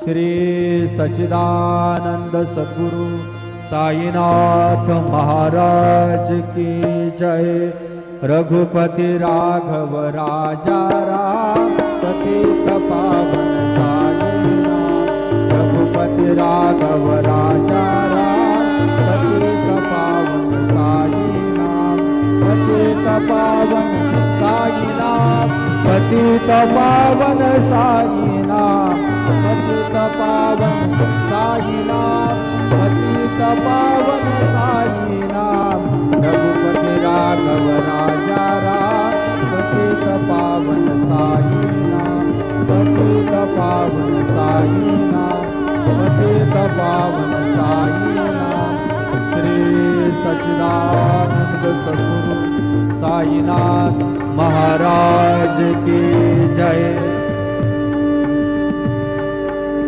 श्री सच्चिदानंद सद्गुरु साईनाथ महाराज की जय। रघुपति राघव राजा राम पतित पावन साईनाथ। रघुपति राघव राजा राम पतित पावन साईनाथ। पतित पावन साईनाथ। पतित पावन साईनाथ। पतित पावन साईनाथ। पतित पावन साईनाथ। रघुपति राघव राजा राम पतित पावन साईनाथ। पतित पावन साईनाथ। पतित पावन साईनाथ। श्री सच्चिदानंद सद्गुरु साईनाथ महाराज की जय।